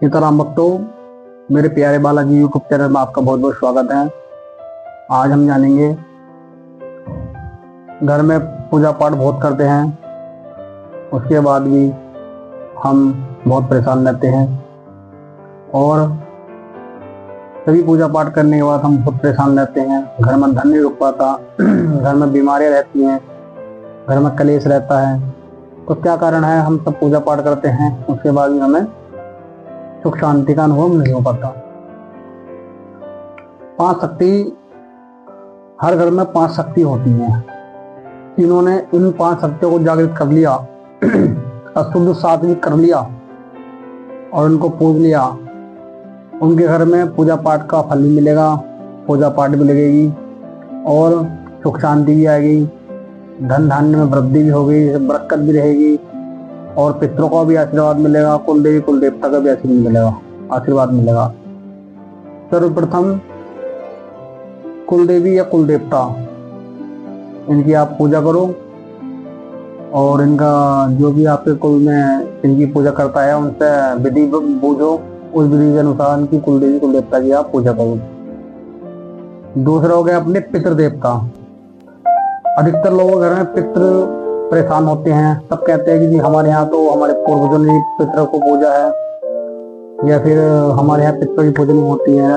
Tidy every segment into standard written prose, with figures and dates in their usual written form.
सीताराम भक्तों, मेरे प्यारे बालाजी यूट्यूब चैनल में आपका बहुत बहुत स्वागत है। आज हम जानेंगे, घर में पूजा पाठ बहुत करते हैं, उसके बाद भी हम बहुत परेशान रहते हैं और सभी पूजा पाठ करने के बाद हम बहुत परेशान रहते हैं। घर में धन नहीं रुक पाता, घर में बीमारियां रहती हैं, घर में कलेश रहता है। तो क्या कारण है? हम सब पूजा पाठ करते हैं, उसके बाद भी हमें सुख शांति का अनुभव नहीं हो पाता। 5 शक्ति, हर घर में 5 शक्ति होती हैं। इन्होंने इन 5 शक्तियों को जागृत कर लिया, अशुद्ध सात्विक कर लिया और उनको पूज लिया। उनके घर में पूजा पाठ का फल भी मिलेगा, पूजा पाठ भी लगेगी और सुख शांति भी आएगी, धन धान्य में वृद्धि भी होगी, बरकत भी रहेगी और पितरों का भी आशीर्वाद मिलेगा, कुल देवी कुल देवता का भी आशीर्वाद मिलेगा। सर्वप्रथम कुल देवी या कुल देवता, इनकी आप पूजा करो और इनका जो भी आपके कुल में इनकी पूजा करता है उनसे विधि बूझो, उस विधि के अनुसार इनकी कुल देवी कुल देवता की आप पूजा करो। दूसरा हो गया अपने पितृ देवता। अधिकतर लोगों के घर में पितृ परेशान होते हैं। सब कहते हैं कि जी हमारे यहाँ तो हमारे पूर्वजों ने पितरों को पूजा है, या फिर हमारे यहाँ पितरों की पूजन होती है,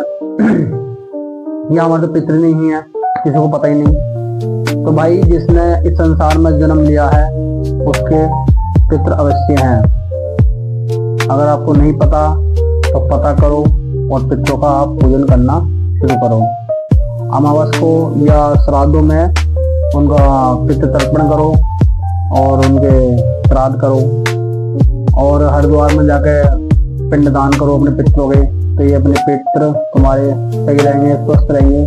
या हमारे तो पितृ नहीं है, किसी को पता ही नहीं। तो भाई, जिसने इस संसार में जन्म लिया है उसके पितृ अवश्य हैं। अगर आपको नहीं पता तो पता करो और पितरों का आप पूजन करना शुरू करो। अमावस को या श्राद्धों में उनका पितृ तर्पण करो और उनके श्राद्ध करो और हरिद्वार में जाकर पिंडदान करो अपने पितरों के। तो ये अपने पितर तुम्हारे सही रहेंगे, स्वस्थ रहेंगे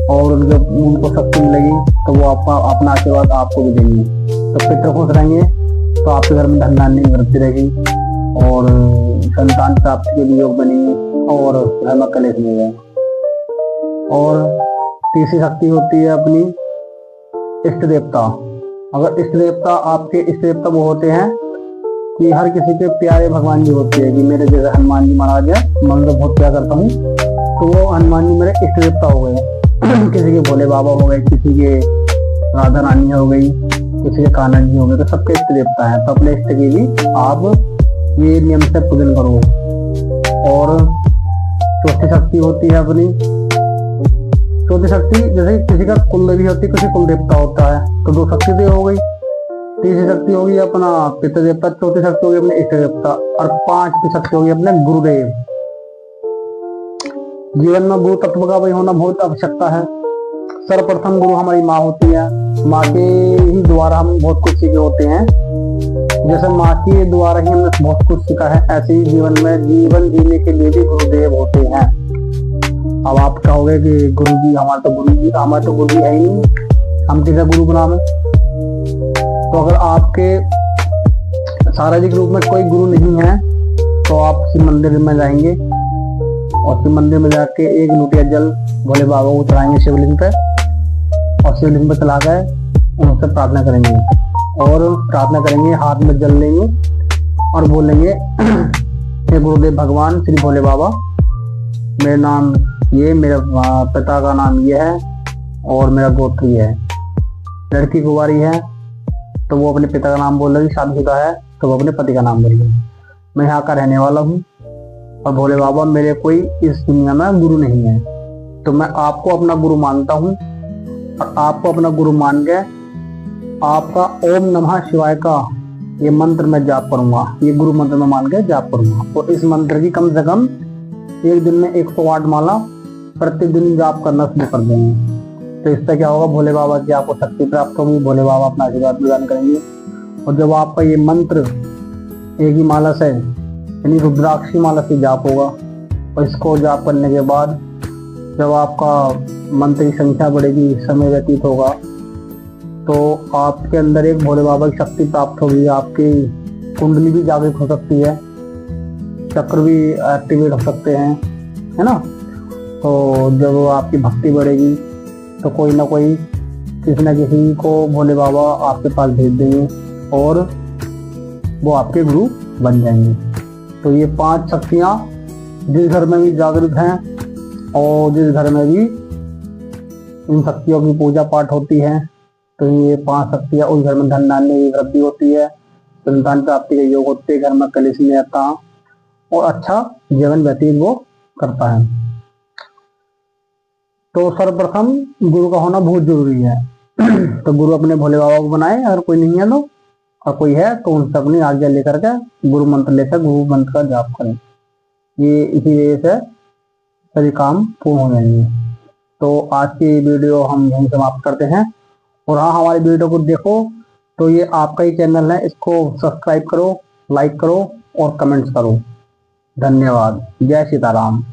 और उनको शक्ति मिलेगी तो वो आपका अपना आशीर्वाद आपको भी देंगे। तो पितर खुश रहेंगे तो आपके घर में धन धान्य की वृद्धि रहेगी और संतान प्राप्ति के लिए योग बनेंगे और घर में कलेश नहीं रहेगा। और तीसरी शक्ति होती है अपनी इष्ट देवता। अगर इष्ट देवता, आपके इष्ट देवता वो होते हैं कि हर किसी के प्यारे भगवान जी होते हैं कि मेरे जैसे हनुमान जी महाराज है, मैं उनको बहुत प्यार करता हूँ, तो वो हनुमान जी मेरे इष्ट देवता हो गए। किसी के भोले बाबा हो गए, किसी के राधा रानी हो गई, किसी के कान्हा जी हो गए, तो सबके इष्ट देवता है। तो अपने इष्ट की भी आप ये नियम से पूजन करो। और चौथी शक्ति होती है अपनी, चौथी शक्ति जैसे किसी का कुल देवी होती है, किसी कुल देवता होता है, तो 2 शक्ति तो हो गई। तीसरी शक्ति होगी अपना पितृ देवता, चौथी शक्ति होगी अपने इष्ट देवता और 5वीं शक्ति होगी अपने गुरुदेव। जीवन में गुरु तत्व का भी होना बहुत आवश्यकता है। सर्वप्रथम गुरु हमारी माँ होती है। माँ के ही द्वारा हम बहुत कुछ सीखे होते हैं। जैसे माँ के द्वारा ही हमने बहुत कुछ सीखा है, ऐसे ही जीवन में जीवन जीने के लिए भी गुरुदेव होते हैं। अब आप कहोगे कि गुरु जी, हमारे तो गुरु जी है ही नहीं, हम किसे गुरु बनावे? तो अगर आपके शारीरिक रूप में कोई गुरु नहीं है तो आप शिव मंदिर में जाएंगे और शिव मंदिर में जाके एक लोटिया जल भोले बाबा को चढ़ाएंगे शिवलिंग पे और शिवलिंग पे चला कर उनसे प्रार्थना करेंगे और प्रार्थना करेंगे, हाथ में जल लेंगे और बोलेंगे, हे गुरुदेव भगवान श्री भोले बाबा, मेरा नाम ये, मेरे पिता का नाम ये है और मेरा गोत्र ये है। लड़की कुंवारी है तो वो अपने पिता का नाम बोल रही, शादीशुदा है तो वो अपने पति का नाम बोलेगी। मैं यहाँ का रहने वाला हूँ और भोले बाबा, मेरे कोई इस दुनिया में गुरु नहीं है, तो मैं आपको अपना गुरु मानता हूँ और आपको अपना गुरु मान के आपका ओम नमः शिवाय का ये मंत्र मैं जाप करूंगा, ये गुरु मंत्र में मान के जाप करूंगा। और इस मंत्र की कम से कम एक दिन में 108 माला प्रतिदिन जाप करना शुरू कर देंगे। तो इससे क्या होगा, भोले बाबा की आपको शक्ति प्राप्त होगी, भोले बाबा अपना आशीर्वाद प्रदान करेंगे। और जब आपका ये मंत्र एक ही माला से यानी रुद्राक्षी माला से जाप होगा और इसको जाप करने के बाद जब आपका मंत्र की संख्या बढ़ेगी, समय व्यतीत होगा, तो आपके अंदर एक भोले बाबा की शक्ति प्राप्त होगी। आपकी कुंडली भी जागृत हो सकती है, चक्र भी एक्टिवेट हो सकते हैं, है ना। तो जब आपकी भक्ति बढ़ेगी तो कोई ना कोई, किसी न किसी को भोले बाबा आपके पास भेज देंगे और वो आपके गुरु बन जाएंगे। तो ये 5 शक्तियां जिस घर में भी जागृत हैं और जिस घर में भी इन शक्तियों की पूजा पाठ होती है, तो ये 5 शक्तियां उस घर में धन धान्य की वृद्धि होती है, संतान प्राप्ति के योग होते हैं, घर में कलेश नहीं आता और अच्छा जीवन व्यतीत वो करता है। तो सर्वप्रथम गुरु का होना बहुत जरूरी है। तो गुरु अपने भोले बाबा को बनाए, अगर कोई नहीं है तो, और कोई है तो उनसे अपनी आज्ञा लेकर के गुरु मंत्र लेकर गुरु मंत्र का जाप करें। ये इसी वजह से सभी काम पूर्ण हो जाएंगे। तो आज की वीडियो हम यहीं समाप्त करते हैं। और हाँ, हमारी वीडियो को देखो तो ये आपका ही चैनल है, इसको सब्सक्राइब करो, लाइक करो और कमेंट्स करो। धन्यवाद। जय सीताराम।